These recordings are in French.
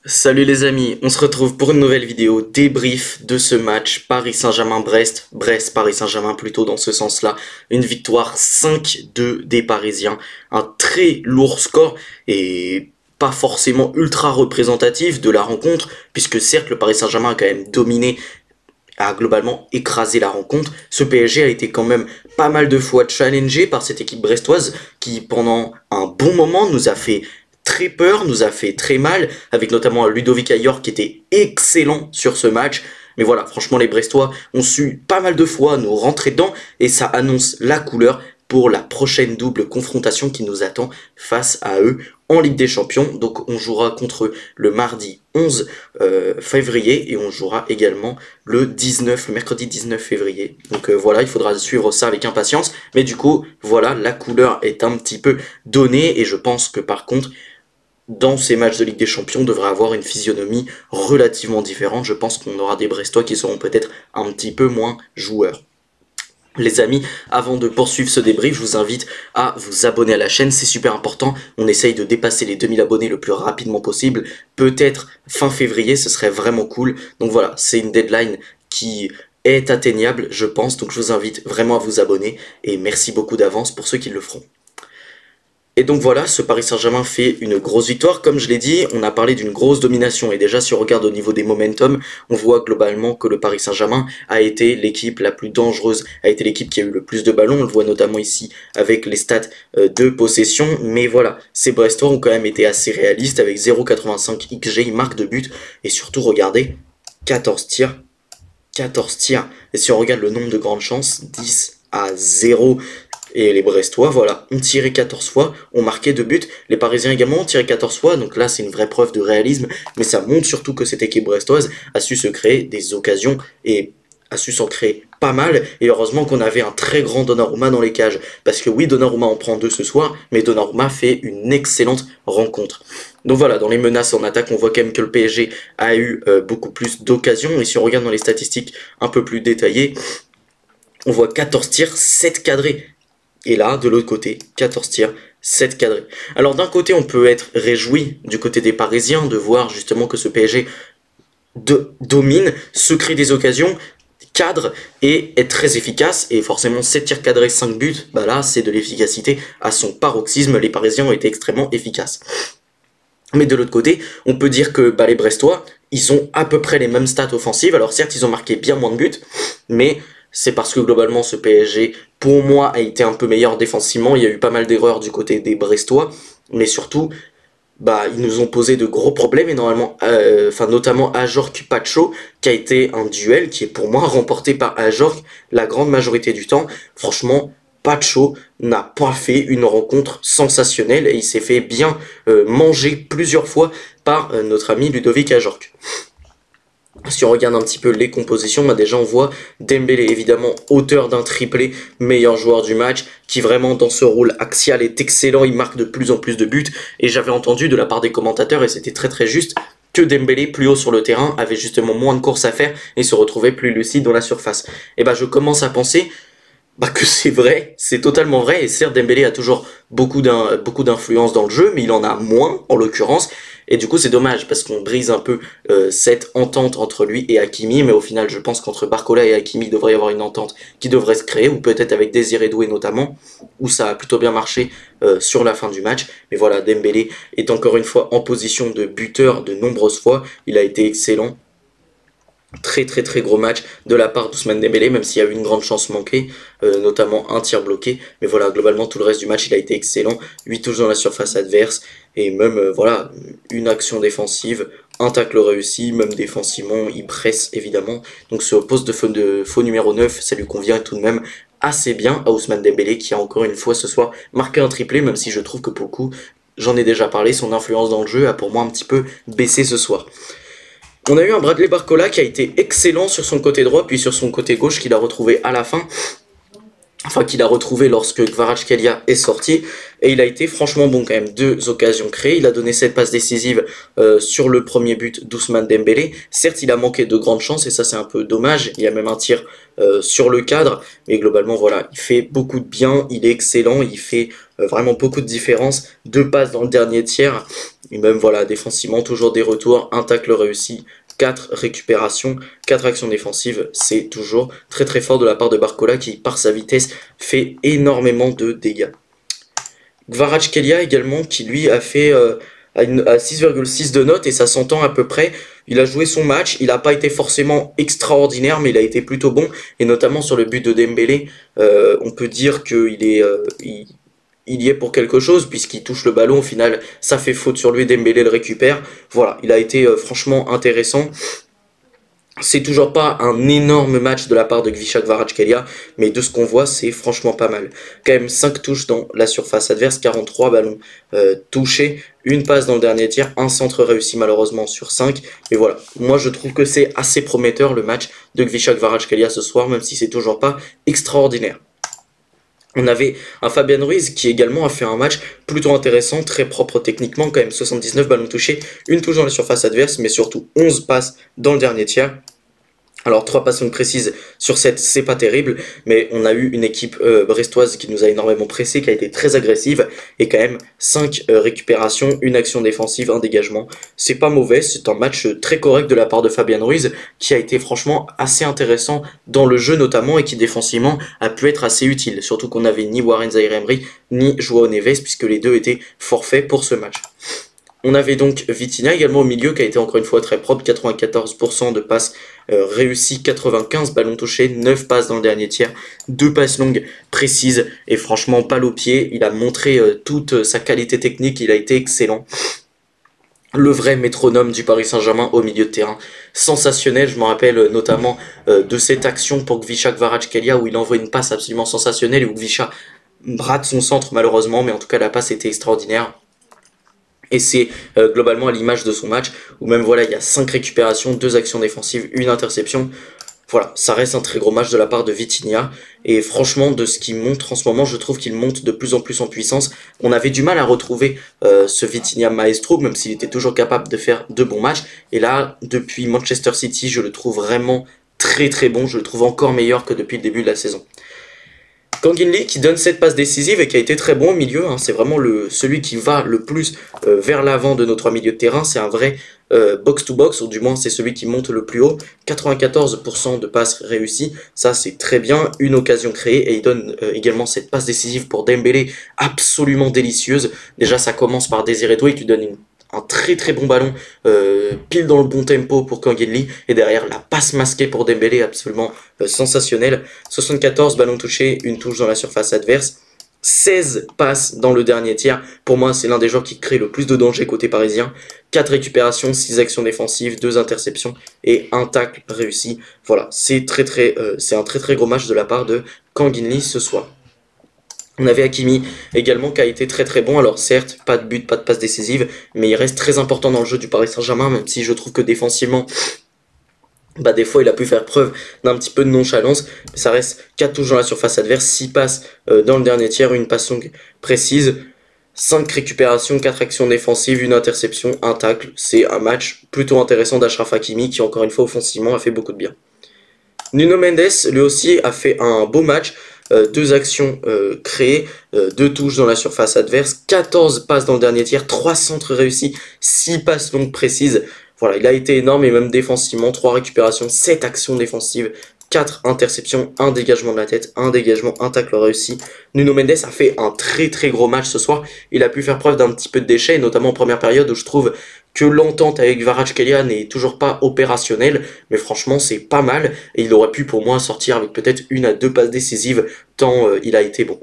Salut les amis, on se retrouve pour une nouvelle vidéo débrief de ce match Paris Saint-Germain-Brest, Brest-Paris Saint-Germain plutôt dans ce sens-là, une victoire 5-2 des Parisiens, un très lourd score et pas forcément ultra représentatif de la rencontre, puisque certes le Paris Saint-Germain a quand même dominé, a globalement écrasé la rencontre. Ce PSG a été quand même pas mal de fois challengé par cette équipe brestoise qui pendant un bon moment nous a fait très peur, nous a fait très mal, avec notamment Ludovic Ayor qui était excellent sur ce match. Mais voilà, franchement les Brestois ont su pas mal de fois nous rentrer dedans et ça annonce la couleur pour la prochaine double confrontation qui nous attend face à eux en Ligue des Champions. Donc on jouera contre eux le mardi 11 février et on jouera également le mercredi 19 février. Donc voilà, il faudra suivre ça avec impatience. Mais du coup, voilà, la couleur est un petit peu donnée et je pense que par contre, dans ces matchs de Ligue des Champions, on devrait avoir une physionomie relativement différente. Je pense qu'on aura des Brestois qui seront peut-être un petit peu moins joueurs. Les amis, avant de poursuivre ce débrief, je vous invite à vous abonner à la chaîne, c'est super important. On essaye de dépasser les 2000 abonnés le plus rapidement possible. Peut-être fin février, ce serait vraiment cool. Donc voilà, c'est une deadline qui est atteignable, je pense. Donc je vous invite vraiment à vous abonner et merci beaucoup d'avance pour ceux qui le feront. Et donc voilà, ce Paris Saint-Germain fait une grosse victoire. Comme je l'ai dit, on a parlé d'une grosse domination. Et déjà, si on regarde au niveau des momentum, on voit globalement que le Paris Saint-Germain a été l'équipe la plus dangereuse, a été l'équipe qui a eu le plus de ballons. On le voit notamment ici avec les stats de possession. Mais voilà, ces Brestois ont quand même été assez réalistes avec 0,85 XG, ils marquent de but. Et surtout, regardez, 14 tirs. 14 tirs. Et si on regarde le nombre de grandes chances, 10-0. Et les Brestois, voilà, ont tiré 14 fois, ont marqué 2 buts. Les Parisiens également ont tiré 14 fois, donc là c'est une vraie preuve de réalisme. Mais ça montre surtout que cette équipe brestoise a su se créer des occasions et a su s'en créer pas mal. Et heureusement qu'on avait un très grand Donnarumma dans les cages. Parce que oui, Donnarumma en prend 2 ce soir, mais Donnarumma fait une excellente rencontre. Donc voilà, dans les menaces en attaque, on voit quand même que le PSG a eu beaucoup plus d'occasions. Et si on regarde dans les statistiques un peu plus détaillées, on voit 14 tirs, 7 cadrés. Et là, de l'autre côté, 14 tirs, 7 cadrés. Alors d'un côté, on peut être réjoui du côté des Parisiens de voir justement que ce PSG domine, se crée des occasions, cadre et est très efficace. Et forcément, 7 tirs cadrés, 5 buts, bah là, c'est de l'efficacité à son paroxysme. Les Parisiens ont été extrêmement efficaces. Mais de l'autre côté, on peut dire que les Brestois, ils ont à peu près les mêmes stats offensives. Alors certes, ils ont marqué bien moins de buts, mais c'est parce que globalement ce PSG, pour moi, a été un peu meilleur défensivement. Il y a eu pas mal d'erreurs du côté des Brestois, mais surtout, ils nous ont posé de gros problèmes et normalement, notamment Ajorc-Pacho, qui a été un duel qui est pour moi remporté par Ajorc la grande majorité du temps. Franchement, Pacho n'a pas fait une rencontre sensationnelle et il s'est fait bien manger plusieurs fois par notre ami Ludovic Ajorc. Si on regarde un petit peu les compositions, déjà on voit Dembélé évidemment auteur d'un triplé, meilleur joueur du match, qui vraiment dans ce rôle axial est excellent, il marque de plus en plus de buts, et j'avais entendu de la part des commentateurs, et c'était très très juste, que Dembélé plus haut sur le terrain avait justement moins de courses à faire et se retrouvait plus lucide dans la surface. Et je commence à penser que c'est vrai, c'est totalement vrai, et certes Dembélé a toujours beaucoup d'influence dans le jeu, mais il en a moins en l'occurrence, et du coup c'est dommage parce qu'on brise un peu cette entente entre lui et Hakimi, mais au final je pense qu'entre Barcola et Hakimi il devrait y avoir une entente qui devrait se créer, ou peut-être avec Désiré Doué notamment, où ça a plutôt bien marché sur la fin du match. Mais voilà, Dembélé est encore une fois en position de buteur de nombreuses fois, il a été excellent. Très très très gros match de la part d'Ousmane Dembélé, même s'il y a eu une grande chance manquée, notamment un tir bloqué, mais voilà, globalement tout le reste du match il a été excellent, 8 touches dans la surface adverse, et même voilà, une action défensive, un tacle réussi, même défensivement il presse évidemment, donc ce poste de faux numéro 9, ça lui convient tout de même assez bien à Ousmane Dembélé, qui a encore une fois ce soir marqué un triplé, même si je trouve que pour le coup, j'en ai déjà parlé, son influence dans le jeu a pour moi un petit peu baissé ce soir. On a eu un Bradley Barcola qui a été excellent sur son côté droit, puis sur son côté gauche qu'il a retrouvé à la fin. Enfin, qu'il a retrouvé lorsque Kvaratskhelia est sorti. Et il a été franchement bon quand même. 2 occasions créées. Il a donné 7 passes décisives sur le premier but d'Ousmane Dembélé. Certes, il a manqué de grandes chances et ça c'est un peu dommage. Il y a même un tir sur le cadre. Mais globalement, voilà, il fait beaucoup de bien. Il est excellent. Il fait vraiment beaucoup de différence. 2 passes dans le dernier tiers, et même voilà, défensivement, toujours des retours, un tacle réussi, 4 récupérations, 4 actions défensives, c'est toujours très très fort de la part de Barcola qui, par sa vitesse, fait énormément de dégâts. Kvaratskhelia également, qui lui a fait à 6,6 de notes, et ça s'entend à peu près. Il a joué son match, il n'a pas été forcément extraordinaire, mais il a été plutôt bon, et notamment sur le but de Dembélé, on peut dire qu'il est... il y est pour quelque chose, puisqu'il touche le ballon, au final, ça fait faute sur lui, Dembélé le récupère. Voilà, il a été franchement intéressant. C'est toujours pas un énorme match de la part de Gvisha Kvaratskhelia, mais de ce qu'on voit, c'est franchement pas mal. Quand même 5 touches dans la surface adverse, 43 ballons touchés, une passe dans le dernier tiers, un centre réussi malheureusement sur 5. Mais voilà, moi je trouve que c'est assez prometteur le match de Gvisha Kvaratskhelia ce soir, même si c'est toujours pas extraordinaire. On avait un Fabian Ruiz qui également a fait un match plutôt intéressant, très propre techniquement, quand même 79 ballons touchés, une touche dans la surface adverse, mais surtout 11 passes dans le dernier tiers. Alors 3 passes précises sur 7, c'est pas terrible, mais on a eu une équipe brestoise qui nous a énormément pressé, qui a été très agressive, et quand même 5 récupérations, une action défensive, un dégagement. C'est pas mauvais, c'est un match très correct de la part de Fabian Ruiz, qui a été franchement assez intéressant dans le jeu notamment, et qui défensivement a pu être assez utile, surtout qu'on n'avait ni Warren Zaïre-Emery, ni Joao Neves, puisque les deux étaient forfaits pour ce match. On avait donc Vitinha également au milieu qui a été encore une fois très propre, 94% de passes réussies, 95 ballons touchés, 9 passes dans le dernier tiers, 2 passes longues précises et franchement pas au pied. Il a montré toute sa qualité technique, il a été excellent. Le vrai métronome du Paris Saint-Germain au milieu de terrain. Sensationnel, je me rappelle notamment de cette action pour Gvisha Kvaratskhelia où il envoie une passe absolument sensationnelle et où Gvisha rate son centre malheureusement, mais en tout cas la passe était extraordinaire. Et c'est globalement à l'image de son match, où même voilà, il y a 5 récupérations, 2 actions défensives, une interception. Voilà, ça reste un très gros match de la part de Vitinha. Et franchement, de ce qu'il montre en ce moment, je trouve qu'il monte de plus en plus en puissance. On avait du mal à retrouver ce Vitinha maestro, même s'il était toujours capable de faire de bons matchs. Et là, depuis Manchester City, je le trouve vraiment très très bon. Je le trouve encore meilleur que depuis le début de la saison. Kang-in Lee qui donne cette passe décisive et qui a été très bon au milieu, hein. C'est vraiment celui qui va le plus vers l'avant de notre milieu de terrain, c'est un vrai box-to-box, ou du moins c'est celui qui monte le plus haut, 94% de passes réussies, ça c'est très bien, une occasion créée, et il donne également cette passe décisive pour Dembélé, absolument délicieuse. Déjà ça commence par Désiré Doué qui lui donne un très très bon ballon, pile dans le bon tempo pour Kang-in Lee, et derrière la passe masquée pour Dembélé, absolument sensationnelle. 74 ballons touchés, une touche dans la surface adverse, 16 passes dans le dernier tiers. Pour moi, c'est l'un des joueurs qui crée le plus de danger côté parisien. 4 récupérations, 6 actions défensives, 2 interceptions et un tacle réussi. Voilà, c'est un très très gros match de la part de Kang-in Lee ce soir. On avait Hakimi également qui a été très très bon, alors certes pas de but, pas de passe décisive, mais il reste très important dans le jeu du Paris Saint-Germain, même si je trouve que défensivement, des fois il a pu faire preuve d'un petit peu de nonchalance, mais ça reste 4 touches dans la surface adverse, 6 passes dans le dernier tiers, une passe longue précise, 5 récupérations, 4 actions défensives, une interception, un tacle. C'est un match plutôt intéressant d'Achraf Hakimi qui encore une fois offensivement a fait beaucoup de bien. Nuno Mendes lui aussi a fait un beau match. 2 actions créées, 2 touches dans la surface adverse, 14 passes dans le dernier tiers, 3 centres réussis, 6 passes longues précises. Voilà, il a été énorme et même défensivement, 3 récupérations, 7 actions défensives, 4 interceptions, 1 dégagement de la tête, 1 dégagement, 1 tacle réussi. Nuno Mendes a fait un très très gros match ce soir. Il a pu faire preuve d'un petit peu de déchet, notamment en première période où je trouve que l'entente avec Kvaratskhelia n'est toujours pas opérationnelle, mais franchement c'est pas mal, et il aurait pu pour moi sortir avec peut-être 1 à 2 passes décisives, tant il a été bon.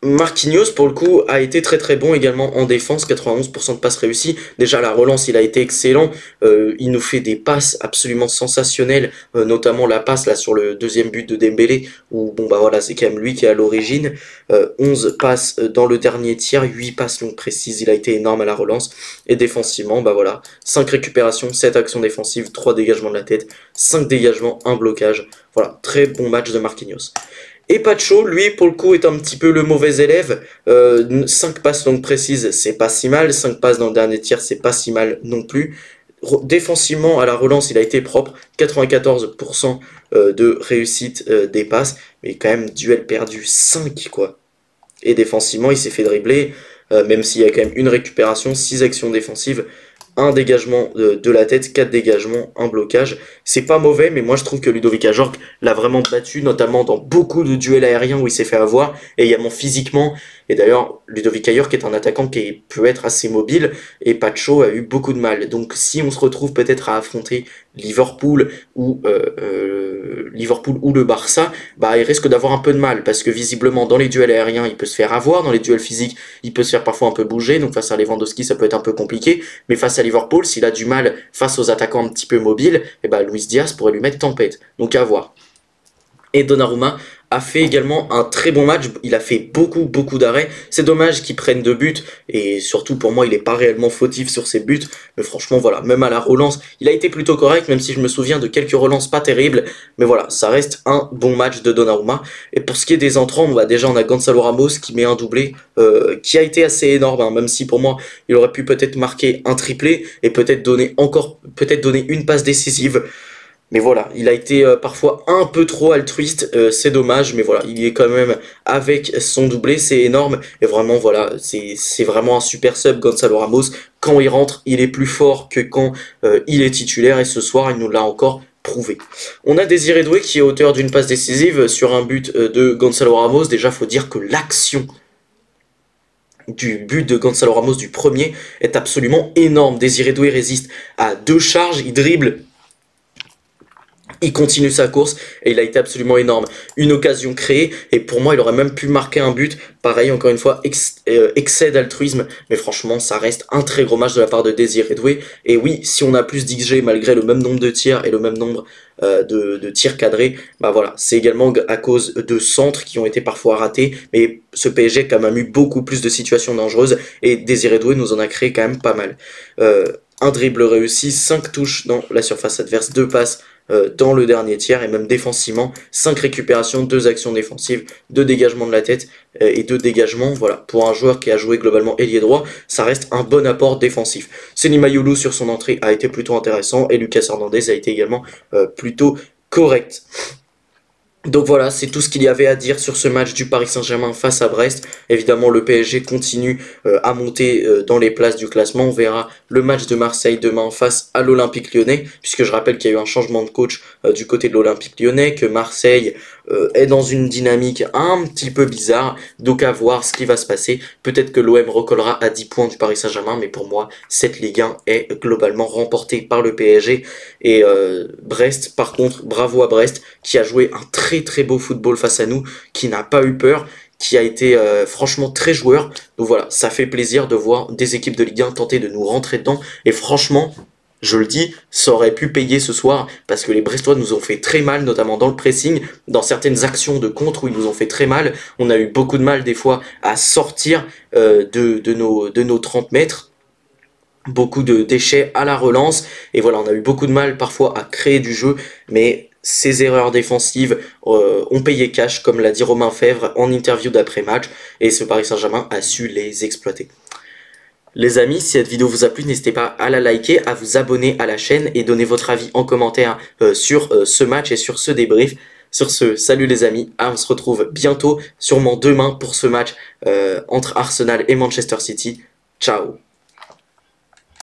Marquinhos pour le coup a été très très bon également en défense, 91% de passes réussies. Déjà la relance il a été excellent, il nous fait des passes absolument sensationnelles, notamment la passe là sur le deuxième but de Dembélé où voilà c'est quand même lui qui est à l'origine. 11 passes dans le dernier tiers, 8 passes longues précises, il a été énorme à la relance. Et défensivement voilà, 5 récupérations, 7 actions défensives, 3 dégagements de la tête, 5 dégagements, 1 blocage. Voilà, très bon match de Marquinhos. Et Pacho, lui, pour le coup, est un petit peu le mauvais élève. 5 passes longues précises, c'est pas si mal. 5 passes dans le dernier tiers, c'est pas si mal non plus. Défensivement, à la relance, il a été propre. 94% de réussite des passes. Mais quand même, duel perdu 5, quoi. et défensivement il s'est fait dribbler, même s'il y a quand même une récupération, 6 actions défensives, un dégagement de la tête, 4 dégagements, un blocage. C'est pas mauvais, mais moi je trouve que Ludovic Ajorc l'a vraiment battu, notamment dans beaucoup de duels aériens où il s'est fait avoir, et également physiquement. Et d'ailleurs, Ludovic Ajorc est un attaquant qui peut être assez mobile, et Pacho a eu beaucoup de mal. Donc si on se retrouve peut-être à affronter Liverpool ou le Barça, bah il risque d'avoir un peu de mal, parce que visiblement dans les duels aériens il peut se faire avoir, dans les duels physiques il peut se faire parfois un peu bouger, donc face à Lewandowski ça peut être un peu compliqué, mais face à Liverpool, s'il a du mal face aux attaquants un petit peu mobiles, et bah Luis Diaz pourrait lui mettre tempête, donc à voir. Et Donnarumma a fait également un très bon match, il a fait beaucoup d'arrêts, c'est dommage qu'il prenne 2 buts, et surtout pour moi il n'est pas réellement fautif sur ses buts, mais franchement voilà, même à la relance, il a été plutôt correct, même si je me souviens de quelques relances pas terribles, mais voilà, ça reste un bon match de Donnarumma. Et pour ce qui est des entrants, déjà on a Gonzalo Ramos qui met un doublé, qui a été assez énorme, hein, même si pour moi il aurait pu peut-être marquer un triplé, et peut-être donner une passe décisive. Mais voilà, il a été parfois un peu trop altruiste, c'est dommage, mais voilà, il est quand même avec son doublé, c'est énorme, et vraiment voilà, c'est vraiment un super sub Gonzalo Ramos, quand il rentre, il est plus fort que quand il est titulaire, et ce soir, il nous l'a encore prouvé. On a Désiré Doué qui est auteur d'une passe décisive sur un but de Gonzalo Ramos. Déjà, faut dire que l'action du but de Gonzalo Ramos du premier est absolument énorme. Désiré Doué résiste à 2 charges, il dribble, il continue sa course et il a été absolument énorme. Une occasion créée et pour moi il aurait même pu marquer un but. Pareil, encore une fois, excès d'altruisme, mais franchement ça reste un très gros match de la part de Désiré Doué. Et oui, si on a plus d'XG malgré le même nombre de tirs et le même nombre de tirs cadrés, bah voilà, c'est également à cause de centres qui ont été parfois ratés, mais ce PSG a quand même eu beaucoup plus de situations dangereuses et Désiré Doué nous en a créé quand même pas mal. Un dribble réussi, 5 touches dans la surface adverse, 2 passes dans le dernier tiers, et même défensivement, 5 récupérations, 2 actions défensives, 2 dégagements de la tête et 2 dégagements. Voilà, pour un joueur qui a joué globalement ailier droit, ça reste un bon apport défensif. Seny Mayulu sur son entrée a été plutôt intéressant et Lucas Hernandez a été également plutôt correct. Donc voilà, c'est tout ce qu'il y avait à dire sur ce match du Paris Saint-Germain face à Brest. Évidemment, le PSG continue à monter dans les places du classement. On verra le match de Marseille demain face à l'Olympique Lyonnais, puisque je rappelle qu'il y a eu un changement de coach du côté de l'Olympique Lyonnais, que Marseille est dans une dynamique un petit peu bizarre. Donc à voir ce qui va se passer. Peut-être que l'OM recollera à 10 points du Paris Saint-Germain, mais pour moi, cette Ligue 1 est globalement remportée par le PSG. Et Brest, par contre, bravo à Brest, qui a joué un très beau football face à nous, qui n'a pas eu peur, qui a été franchement très joueur. Donc voilà, ça fait plaisir de voir des équipes de Ligue 1 tenter de nous rentrer dedans. Et franchement, je le dis, ça aurait pu payer ce soir, parce que les Brestois nous ont fait très mal, notamment dans le pressing, dans certaines actions de contre où ils nous ont fait très mal. On a eu beaucoup de mal des fois à sortir de nos 30 mètres. Beaucoup de déchets à la relance, et voilà, on a eu beaucoup de mal parfois à créer du jeu, mais ces erreurs défensives ont payé cash, comme l'a dit Romain Fèvre en interview d'après-match, et ce Paris Saint-Germain a su les exploiter. Les amis, si cette vidéo vous a plu, n'hésitez pas à la liker, à vous abonner à la chaîne et donner votre avis en commentaire sur ce match et sur ce débrief. Sur ce, salut les amis, on se retrouve bientôt, sûrement demain pour ce match entre Arsenal et Manchester City. Ciao.